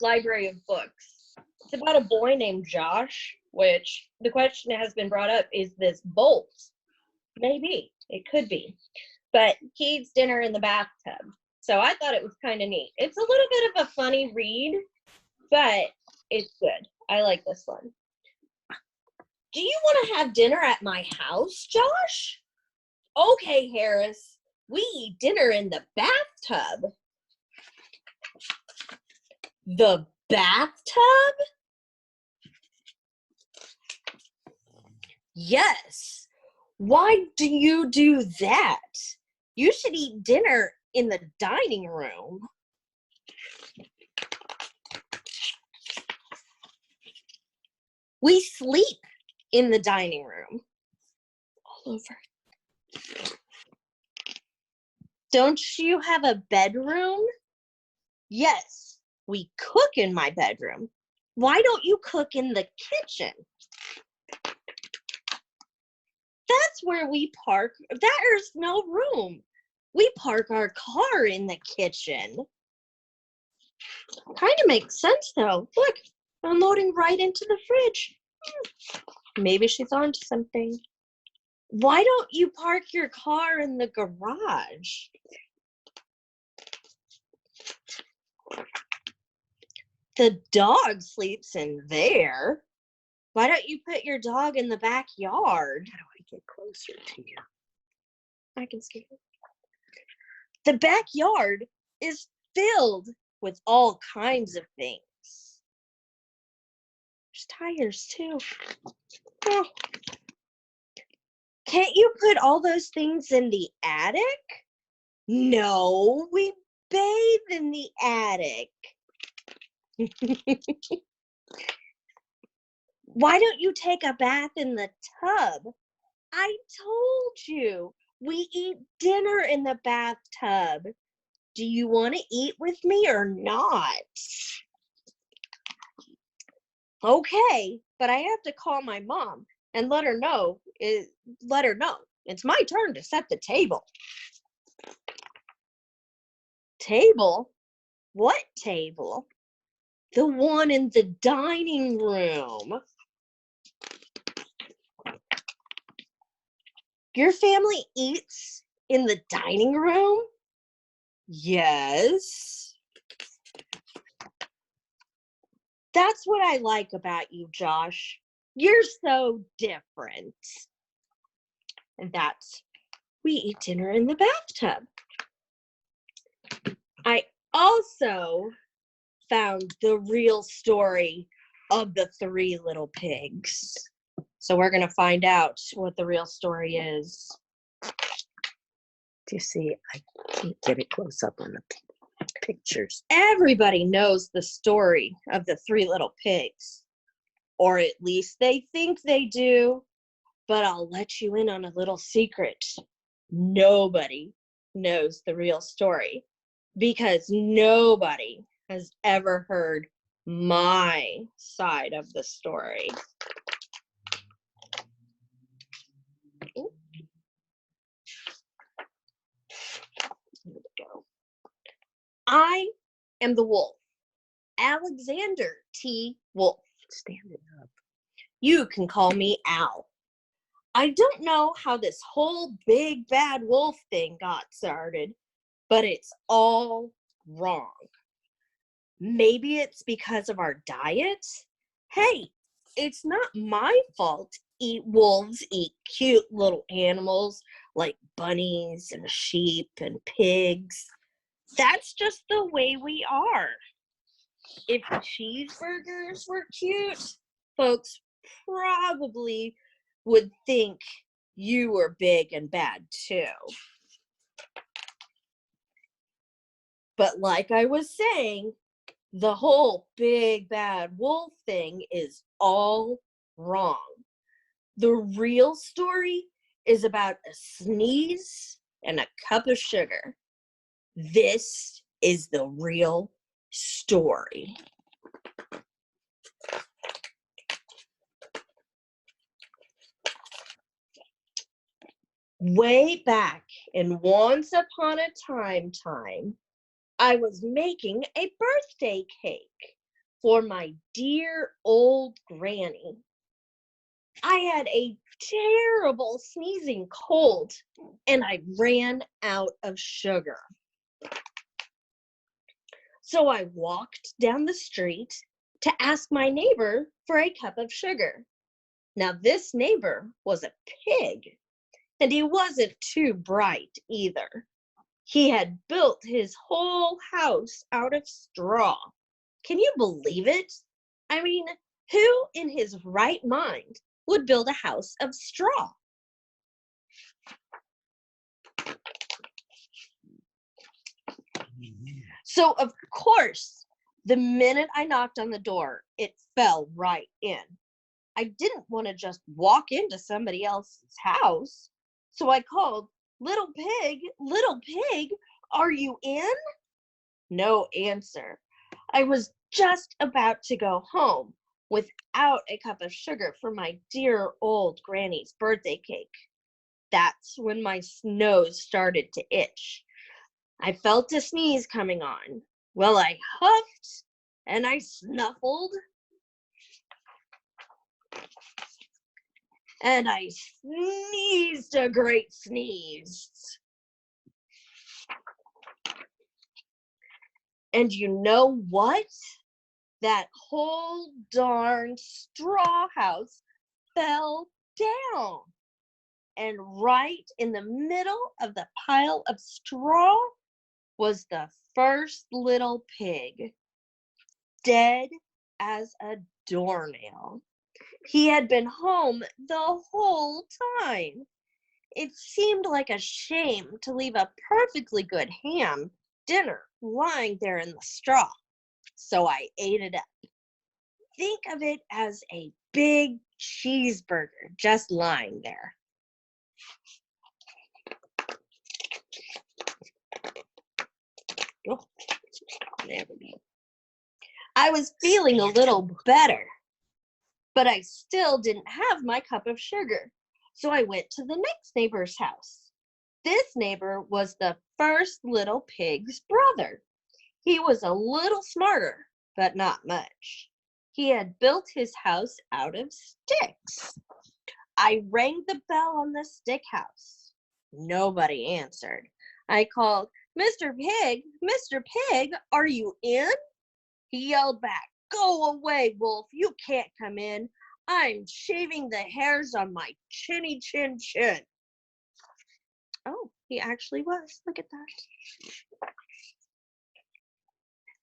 library of books. It's about a boy named Josh, which the question has been brought up, is this Bolt? Maybe. It could be. But he eats dinner in the bathtub. So I thought it was kind of neat. It's a little bit of a funny read, but it's good. I like this one. Do you want to have dinner at my house, Josh? Okay, Harris. We eat dinner in the bathtub. The bathtub? Yes. Why do you do that? You should eat dinner in the dining room. We sleep in the dining room. All over. Don't you have a bedroom? Yes, we cook in my bedroom. Why don't you cook in the kitchen? That's where we park. There's no room. We park our car in the kitchen. Kind of makes sense, though. Look, unloading right into the fridge. Maybe she's onto something. Why don't you park your car in the garage? The dog sleeps in there. Why don't you put your dog in the backyard? How do I get closer to you? I can see it. The backyard is filled with all kinds of things. There's tires too. Oh. Can't you put all those things in the attic? No, we bathe in the attic. Why don't you take a bath in the tub? I told you, we eat dinner in the bathtub. Do you want to eat with me or not? Okay, but I have to call my mom and let her know. It's my turn to set the table. Table? What table? The one in the dining room. Your family eats in the dining room? Yes. That's what I like about you, Josh. You're so different. And we eat dinner in the bathtub. I also found the real story of the 3 little pigs. So we're going to find out what the real story is. Do you see? I can't get it close up on the pictures. Everybody knows the story of the 3 little pigs. Or at least they think they do. But I'll let you in on a little secret. Nobody knows the real story. Because nobody has ever heard my side of the story. Here we go. I am the wolf. Alexander T. Wolf. Standing up. You can call me Al. I don't know how this whole big bad wolf thing got started, but it's all wrong. Maybe it's because of our diet? Hey, it's not my fault wolves eat cute little animals like bunnies and sheep and pigs. That's just the way we are. If cheeseburgers were cute, folks probably would think you were big and bad too. But like I was saying, the whole big bad wolf thing is all wrong. The real story is about a sneeze and a cup of sugar. This is the real story. Way back in Once Upon a Time, I was making a birthday cake for my dear old granny. I had a terrible sneezing cold, and I ran out of sugar. So I walked down the street to ask my neighbor for a cup of sugar. Now, this neighbor was a pig, and he wasn't too bright either. He had built his whole house out of straw. Can you believe it? I mean, who in his right mind would build a house of straw? So, of course, the minute I knocked on the door, it fell right in. I didn't want to just walk into somebody else's house. So I called, little pig, are you in? No answer. I was just about to go home without a cup of sugar for my dear old granny's birthday cake. That's when my nose started to itch. I felt a sneeze coming on. Well, I huffed and I snuffled and I sneezed a great sneeze. And you know what? That whole darn straw house fell down. And right in the middle of the pile of straw was the first little pig, dead as a doornail. He had been home the whole time. It seemed like a shame to leave a perfectly good ham dinner lying there in the straw, so I ate it up. Think of it as a big cheeseburger just lying there. Oh, there we go. I was feeling a little better, but I still didn't have my cup of sugar, so I went to the next neighbor's house. This neighbor was the first little pig's brother. He was a little smarter, but not much. He had built his house out of sticks. I rang the bell on the stick house. Nobody answered. I called, Mr. Pig, are you in? He yelled back, go away, Wolf, you can't come in. I'm shaving the hairs on my chinny chin chin. Oh, he actually was. Look at that.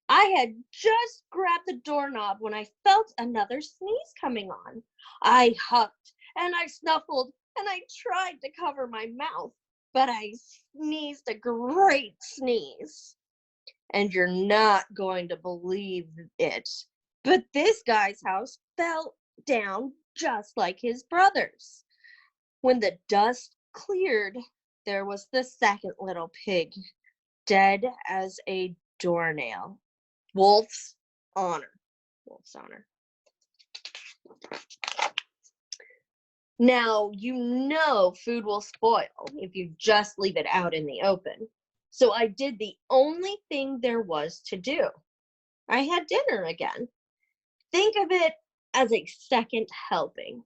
I had just grabbed the doorknob when I felt another sneeze coming on. I huffed and I snuffled and I tried to cover my mouth, but I sneezed a great sneeze. And you're not going to believe it, but this guy's house fell down just like his brother's. When the dust cleared, there was the second little pig, dead as a doornail. Wolf's honor. Wolf's honor. Now, you know food will spoil if you just leave it out in the open. So I did the only thing there was to do. I had dinner again. Think of it as a second helping.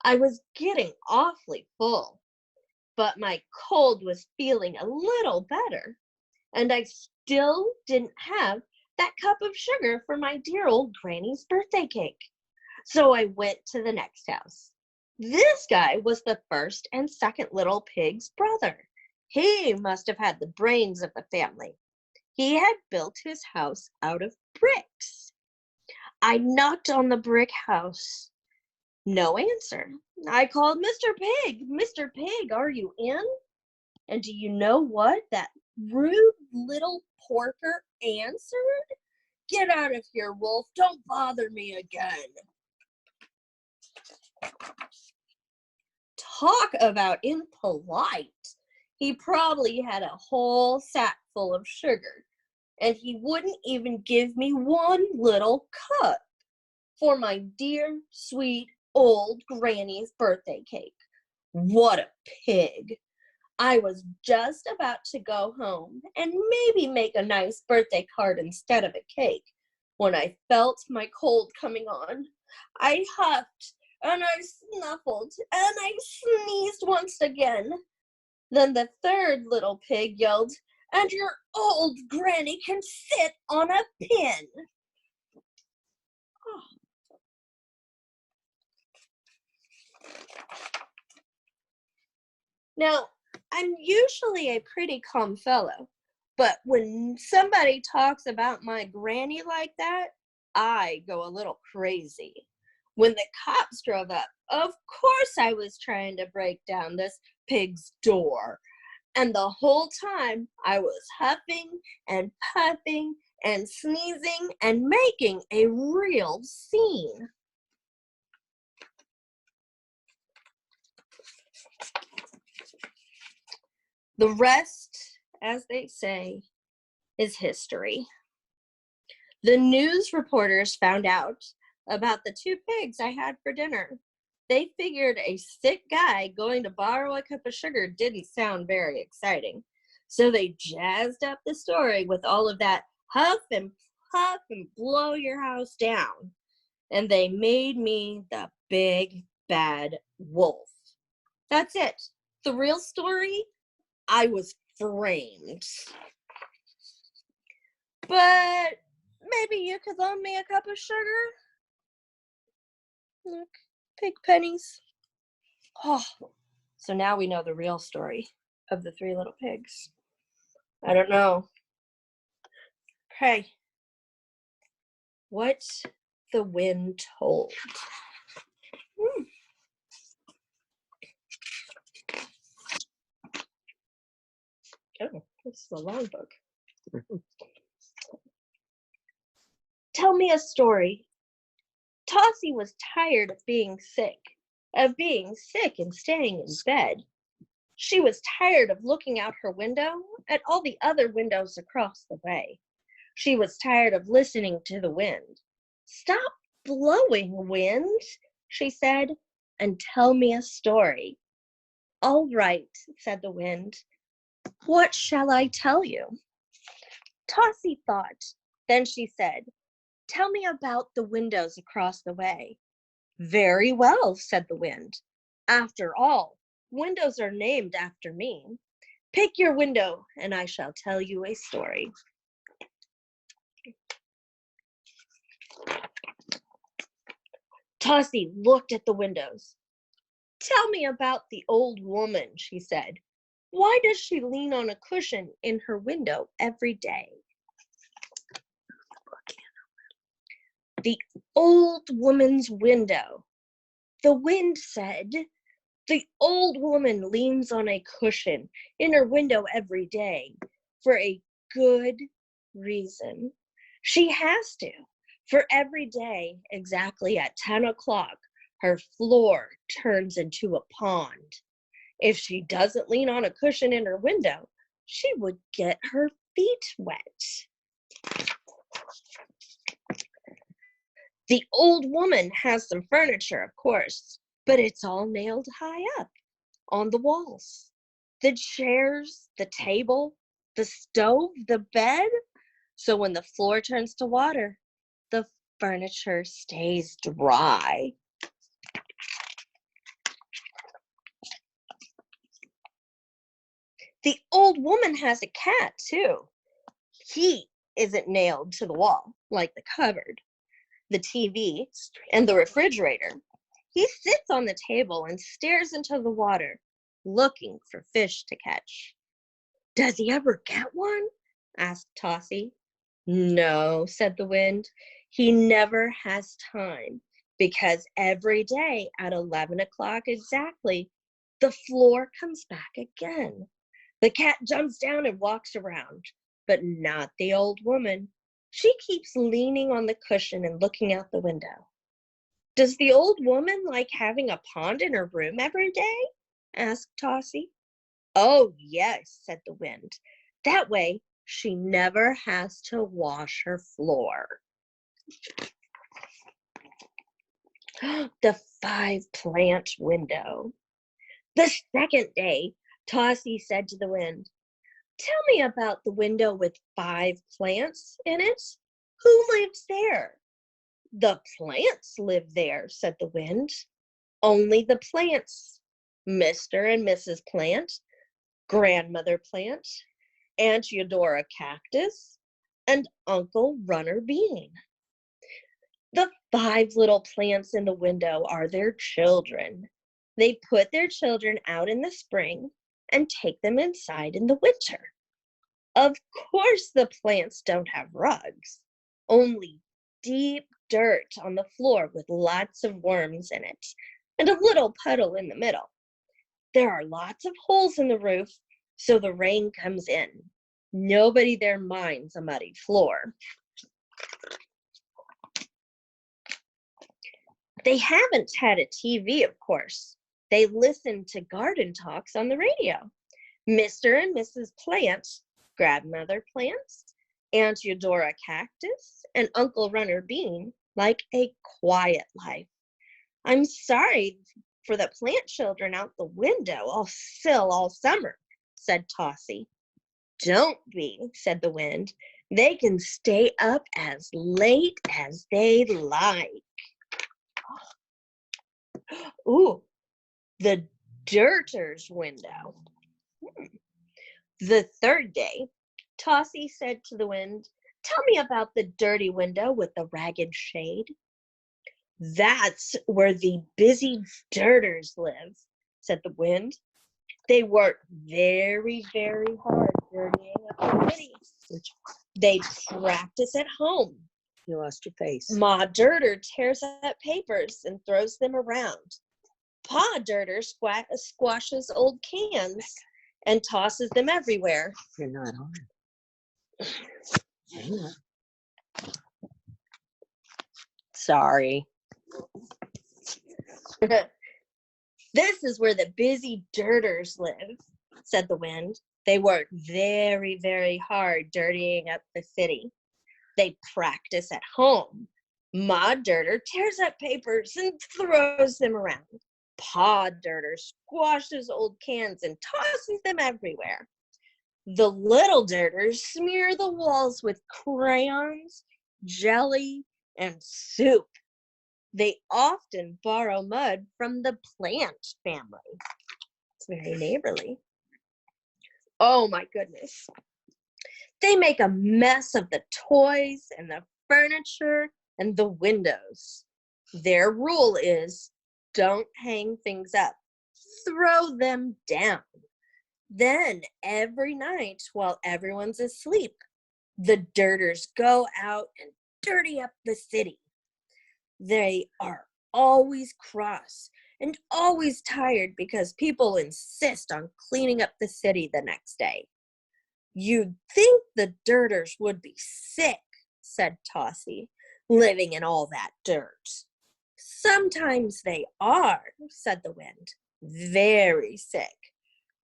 I was getting awfully full, but my cold was feeling a little better, and I still didn't have that cup of sugar for my dear old granny's birthday cake. So I went to the next house. This guy was the first and second little pig's brother. He must have had the brains of the family. He had built his house out of bricks. I knocked on the brick house. No answer. I called, Mr. Pig, are you in? And do you know what that rude little porker answered? Get out of here, Wolf. Don't bother me again. Talk about impolite. He probably had a whole sack full of sugar, and he wouldn't even give me one little cup for my dear, sweet, old granny's birthday cake. What a pig. I was just about to go home and maybe make a nice birthday card instead of a cake When I felt my cold coming on, I huffed and I snuffled and I sneezed once again. Then the third little pig yelled, "And your old granny can sit on a pin." Oh. Now, I'm usually a pretty calm fellow, but when somebody talks about my granny like that, I go a little crazy. When the cops drove up, of course I was trying to break down this pig's door. And the whole time I was huffing and puffing and sneezing and making a real scene. The rest, as they say, is history. The news reporters found out about the two pigs I had for dinner. They figured a sick guy going to borrow a cup of sugar didn't sound very exciting. So they jazzed up the story with all of that huff and puff and blow your house down. And they made me the big bad wolf. That's it. The real story, I was framed. But maybe you could loan me a cup of sugar? Look, pig pennies. Oh, so now we know the real story of the three little pigs. I don't know. Okay. What the wind told. Oh, this is a long book. Tell me a story. Tossie was tired of being sick and staying in bed. She was tired of looking out her window at all the other windows across the way. She was tired of listening to the wind. "Stop blowing, wind," she said, "and tell me a story." "All right," said the wind. "What shall I tell you?" Tossie thought. Then she said, "Tell me about the windows across the way." "Very well," said the wind. "After all, windows are named after me. Pick your window, and I shall tell you a story." Tossie looked at the windows. "Tell me about the old woman," she said. "Why does she lean on a cushion in her window every day?" The old woman's window. The wind said, "The old woman leans on a cushion in her window every day for a good reason. She has to, for every day, exactly at 10 o'clock, her floor turns into a pond. If she doesn't lean on a cushion in her window, she would get her feet wet." The old woman has some furniture, of course, but it's all nailed high up on the walls. The chairs, the table, the stove, the bed. So when the floor turns to water, the furniture stays dry. The old woman has a cat, too. He isn't nailed to the wall like the cupboard, the TV, and the refrigerator. He sits on the table and stares into the water, looking for fish to catch. "Does he ever get one?" asked Tossie. "No," said the wind. "He never has time, because every day at 11 o'clock exactly, the floor comes back again. The cat jumps down and walks around, but not the old woman. She keeps leaning on the cushion and looking out the window." "Does the old woman like having a pond in her room every day?" asked Tossie. "Oh, yes," said the wind. "That way she never has to wash her floor." The 5-plant window. The second day, Tossie said to the wind, "Tell me about the window with 5 plants in it. Who lives there? The plants live there, said the wind. Only the plants. Mr. and Mrs. Plant, Grandmother Plant, Aunt Eudora Cactus, and Uncle Runner Bean. The 5 little plants in the window are their children. They put their children out in the spring and take them inside in the winter. Of course, the plants don't have rugs, only deep dirt on the floor with lots of worms in it and a little puddle in the middle. There are lots of holes in the roof, so the rain comes in. Nobody there minds a muddy floor. They haven't had a TV, of course. They listen to garden talks on the radio. Mr. and Mrs. Plant, Grandmother Plants, Aunt Eudora Cactus, and Uncle Runner Bean like a quiet life. I'm sorry for the plant children out the window all still all summer, said Tossie. Don't be, said the wind. They can stay up as late as they like. Ooh, the dirters window. The 3rd day, Tossie said to the wind, tell me about the dirty window with the ragged shade. That's where the busy dirters live, said the wind. They work very, very hard dirtying up the city. They practice at home. You lost your face. Ma Dirter tears up papers and throws them around. Pa Dirter squashes old cans and tosses them everywhere. You're not on. Hang on. Sorry. This is where the busy dirters live, said the wind. They work very, very hard dirtying up the city. They practice at home. Ma Dirter tears up papers and throws them around. Pa Dirter squashes old cans and tosses them everywhere. The little dirters smear the walls with crayons, jelly, and soup. They often borrow mud from the plant family. It's very neighborly. Oh my goodness. They make a mess of the toys and the furniture and the windows. Their rule is, don't hang things up. Throw them down. Then every night while everyone's asleep, the dirters go out and dirty up the city. They are always cross and always tired because people insist on cleaning up the city the next day. You'd think the dirters would be sick, said Tossie, living in all that dirt. Sometimes they are, said the wind, very sick.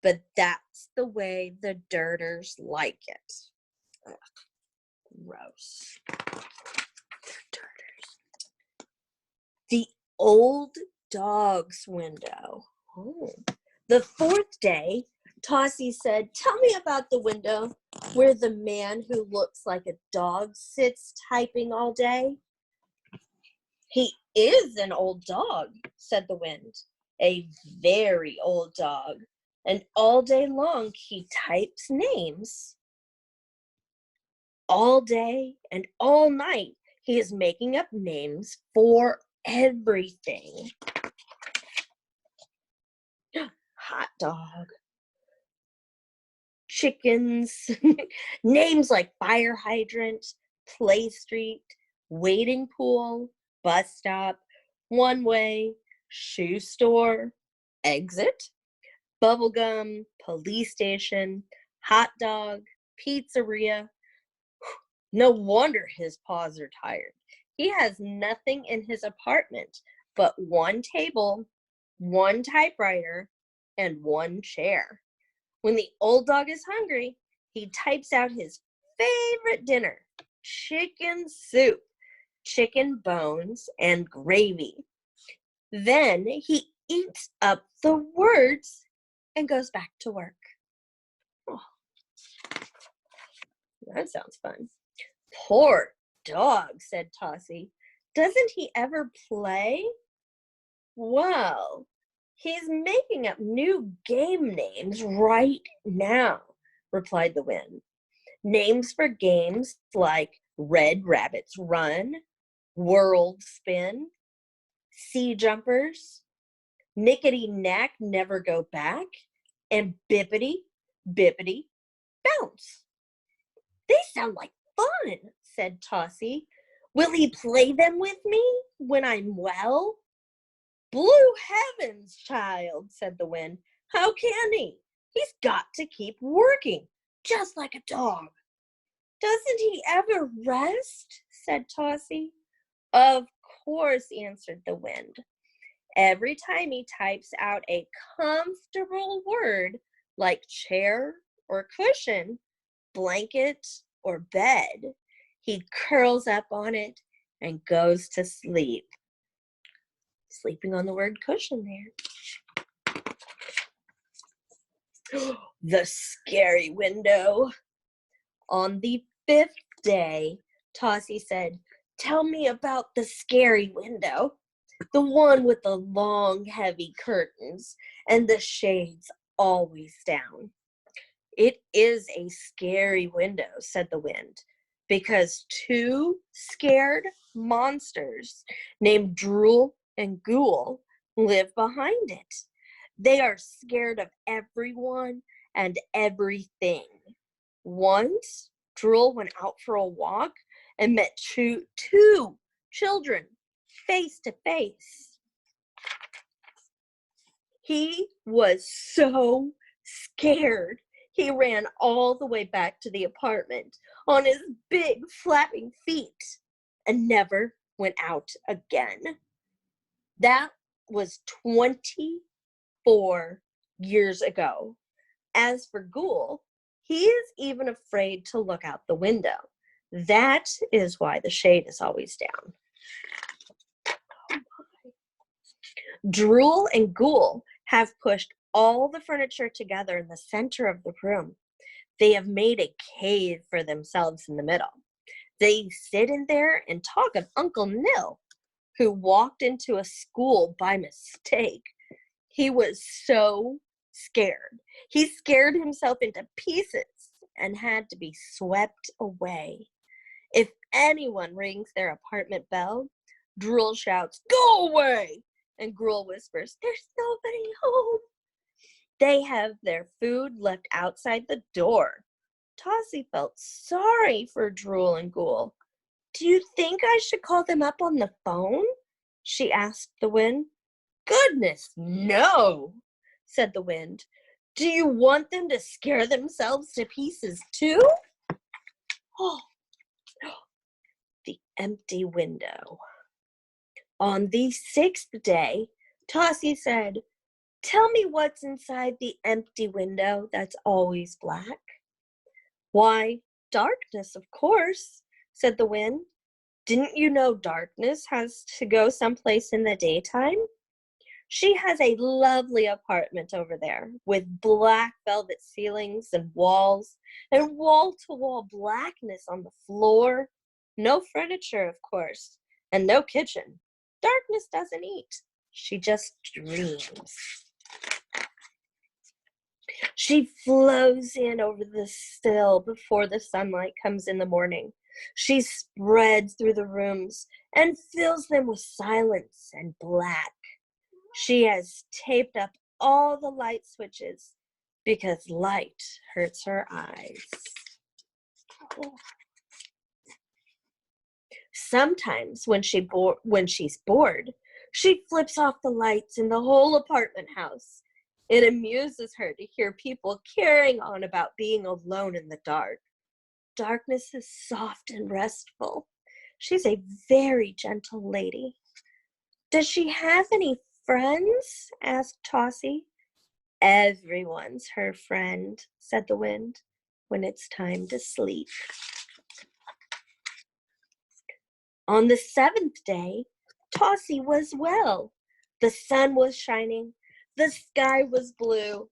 But that's the way the dirters like it. Ugh, gross. Dirters. The old dog's window. Oh. The 4th day, Tossie said, tell me about the window where the man who looks like a dog sits typing all day. He is an old dog, said the wind, a very old dog, and all day long he types names. All day and all night he is making up names for everything. Hot dog, chickens, names like fire hydrant, play street, waiting pool, bus stop, one way, shoe store, exit, bubblegum, police station, hot dog, pizzeria. No wonder his paws are tired. He has nothing in his apartment but one table, one typewriter, and one chair. When the old dog is hungry, he types out his favorite dinner, chicken soup, chicken bones, and gravy. Then he eats up the words and goes back to work. Oh, that sounds fun. Poor dog, said Tossie. Doesn't he ever play? Well, he's making up new game names right now, replied the wind. Names for games like Red Rabbit's Run, World Spin, Sea Jumpers, Nickety Knack Never Go Back, and Bippity Bippity Bounce. They sound like fun, said Tossie. Will he play them with me when I'm well? Blue heavens, child, said the wind. How can he? He's got to keep working, just like a dog. Doesn't he ever rest? Said Tossie. Of course, answered the wind. Every time he types out a comfortable word like chair or cushion, blanket or bed, he curls up on it and goes to sleep. Sleeping on the word cushion there. The scary window. On the 5th day, Tossie said, "Tell me about the scary window. The one with the long, heavy curtains and the shades always down." "It is a scary window," said the wind, "because 2 scared monsters named Drool and Ghoul live behind it. They are scared of everyone and everything. Once, Drool went out for a walk and met two children face to face. He was so scared. He ran all the way back to the apartment on his big flapping feet and never went out again. That was 24 years ago. As for Ghoul, he is even afraid to look out the window. That is why the shade is always down. Drool and Ghoul have pushed all the furniture together in the center of the room. They have made a cave for themselves in the middle. They sit in there and talk of Uncle Nil, who walked into a school by mistake. He was so scared. He scared himself into pieces and had to be swept away. If anyone rings their apartment bell, Drool shouts, "Go away!" And Ghoul whispers, "There's nobody home." They have their food left outside the door. Tossie felt sorry for Drool and Ghoul. "Do you think I should call them up on the phone?" she asked the wind. "Goodness, no," said the wind. "Do you want them to scare themselves to pieces too?" Oh, the empty window. On the 6th day, Tossie said, "Tell me what's inside the empty window that's always black." "Why, darkness, of course," said the wind. "Didn't you know darkness has to go someplace in the daytime? She has a lovely apartment over there with black velvet ceilings and walls and wall-to-wall blackness on the floor. No furniture, of course, and no kitchen. Darkness doesn't eat. She just dreams. She flows in over the sill before the sunlight comes in the morning. She spreads through the rooms and fills them with silence and black. She has taped up all the light switches because light hurts her eyes. Sometimes when she's bored, she flips off the lights in the whole apartment house. It amuses her to hear people carrying on about being alone in the dark. Darkness is soft and restful. She's a very gentle lady. "Does she have any friends?" asked Tossie. "Everyone's her friend," said the wind, "when it's time to sleep." On the 7th day, Tossie was well. The sun was shining, the sky was blue,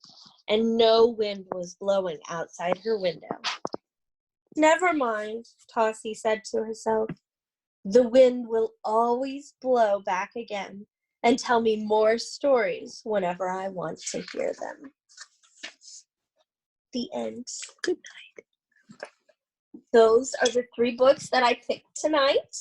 and no wind was blowing outside her window. Never mind, Tossie said to herself. The wind will always blow back again and tell me more stories whenever I want to hear them. The end. Good. Those are the 3 books that I picked tonight.